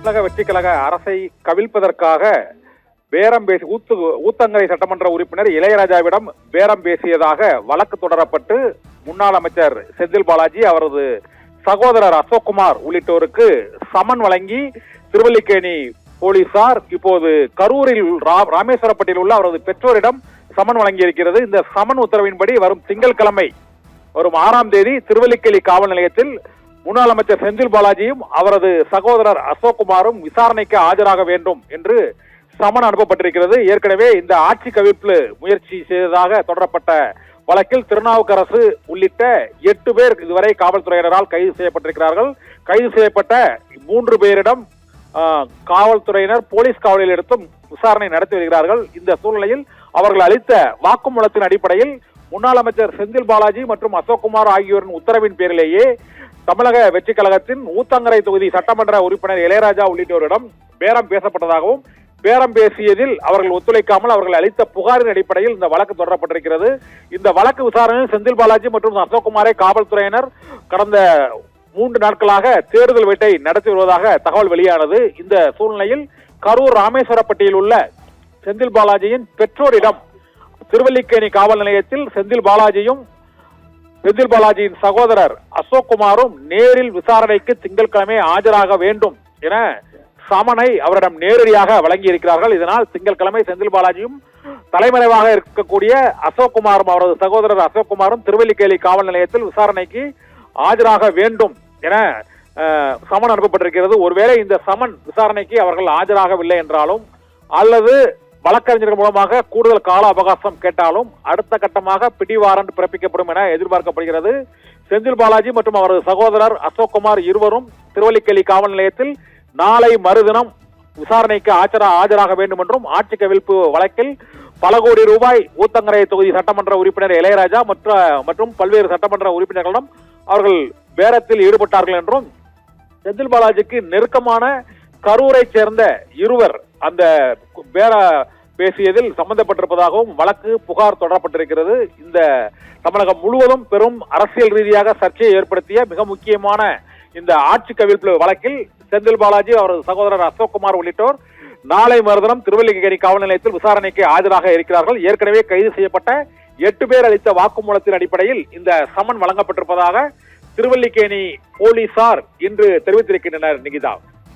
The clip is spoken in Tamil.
தமிழக வெற்றி கழக அரசை கவிழ்ப்பதற்காக பேரம் பேசி ஊத்தங்கரை சட்டமன்ற உறுப்பினர் இளையராஜாவிடம் பேரம் பேசியதாக வழக்கு தொடரப்பட்டு முன்னாள் அமைச்சர் செந்தில் பாலாஜி, அவரது சகோதரர் அசோக்குமார் உள்ளிட்டோருக்கு சமன் வழங்கி திருவல்லிக்கேணி போலீசார் இப்போது கரூரில் ராமேஸ்வரப்பட்டியில் உள்ள அவரது பெற்றோரிடம் சமன் வழங்கியிருக்கிறது. இந்த சமன் உத்தரவின்படி வரும் திங்கட்கிழமை வரும் 6ஆம் தேதி திருவல்லிக்கேணி காவல் நிலையத்தில் முன்னாள் அமைச்சர் செந்தில் பாலாஜியும் அவரது சகோதரர் அசோக்குமாரும் விசாரணைக்கு ஆஜராக வேண்டும் என்று சமன் அனுப்பப்பட்டிருக்கிறது. ஏற்கனவே இந்த ஆட்சி கவிழ்ப்பு முயற்சி செய்ததாக தொடரப்பட்ட வழக்கில் திருநாவுக்கரசு உள்ளிட்ட 8 பேர் இதுவரை காவல்துறையினரால் கைது செய்யப்பட்டிருக்கிறார்கள். கைது செய்யப்பட்ட 3 பேரிடம் காவல்துறையினர் போலீஸ் காவலில் எடுத்தும் விசாரணை நடத்தி வருகிறார்கள். இந்த சூழ்நிலையில் அவர்கள் அளித்த வாக்குமூலத்தின் அடிப்படையில் முன்னாள் அமைச்சர் செந்தில் பாலாஜி மற்றும் அசோக்குமார் ஆகியோரின் உத்தரவின் பேரிலேயே தமிழக வெற்றி கழகத்தின் ஊத்தங்கரை தொகுதி சட்டமன்ற உறுப்பினர் இளையராஜா உள்ளிட்டோரிடம் பேரம் பேசப்பட்டதாகவும், பேரம் பேசியதில் அவர்கள் ஒத்துழைக்காமல் அவர்கள் அளித்த புகாரின் அடிப்படையில் இந்த வழக்கு தொடரப்பட்டிருக்கிறது. இந்த வழக்கு விசாரணையில் செந்தில் பாலாஜி மற்றும் அசோக்குமாரை காவல்துறையினர் கடந்த 3 நாட்களாக தேடுதல் வேட்டை நடத்தி வருவதாக தகவல் வெளியானது. இந்த சூழ்நிலையில் கரூர் ராமேஸ்வரப்பட்டியில் உள்ள செந்தில் பாலாஜியின் பெற்றோரிடம் திருவல்லிக்கேணி காவல் நிலையத்தில் செந்தில் பாலாஜியின் சகோதரர் அசோக்குமாரும் நேரில் விசாரணைக்கு திங்கட்கிழமை ஆஜராக வேண்டும் என சமனை அவரிடம் நேரடியாக வழங்கி இருக்கிறார்கள். இதனால் திங்கட்கிழமை செந்தில் பாலாஜியும் தலைமறைவாக இருக்கக்கூடிய அசோக்குமாரும் அவரது சகோதரர் அசோக்குமாரும் திருவல்லிக்கேணி காவல் நிலையத்தில் விசாரணைக்கு ஆஜராக வேண்டும் என சமன் அனுப்பப்பட்டிருக்கிறது. ஒருவேளை இந்த சமன் விசாரணைக்கு அவர்கள் ஆஜராகவில்லை என்றாலும் அல்லது வழக்கறிஞர்கள் மூலமாக கூடுதல் கால அவகாசம் கேட்டாலும் அடுத்த கட்டமாக பிடி வாரண்ட் பிறப்பிக்கப்படும் என எதிர்பார்க்கப்படுகிறது. செந்தில் பாலாஜி மற்றும் அவரது சகோதரர் அசோக்குமார் இருவரும் திருவல்லிக்கேணி காவல் நிலையத்தில் நாளை மறுதினம் விசாரணைக்கு ஆஜராக வேண்டும் என்றும், ஆட்சி கவிழ்ப்பு வழக்கில் பல கோடி ரூபாய் ஊத்தங்கரை தொகுதி சட்டமன்ற உறுப்பினர் இளையராஜா மற்றும் பல்வேறு சட்டமன்ற உறுப்பினர்களிடம் அவர்கள் பேரத்தில் ஈடுபட்டார்கள் என்றும், செந்தில் பாலாஜிக்கு நெருக்கமான கரூரை சேர்ந்த இருவர் அந்த பேர பேசியதில் சம்பந்தப்பட்டிருப்பதாகவும் வழக்கு புகார் தொடரப்பட்டிருக்கிறது. இந்த தமிழகம் முழுவதும் பெரும் அரசியல் ரீதியாக சர்ச்சையை ஏற்படுத்திய மிக முக்கியமான இந்த ஆட்சி கவிழ்ப்பு வழக்கில் செந்தில் பாலாஜி, அவரது சகோதரர் அசோக்குமார் உள்ளிட்டோர் நாளை மறுதினம் திருவல்லிக்கேணி காவல் நிலையத்தில் விசாரணைக்கு ஆஜராக இருக்கிறார்கள். ஏற்கனவே கைது செய்யப்பட்ட 8 பேர் அளித்த வாக்குமூலத்தின் அடிப்படையில் இந்த சமன் வழங்கப்பட்டிருப்பதாக திருவல்லிக்கேணி போலீசார் இன்று தெரிவித்திருக்கின்றனர். நிகிதா.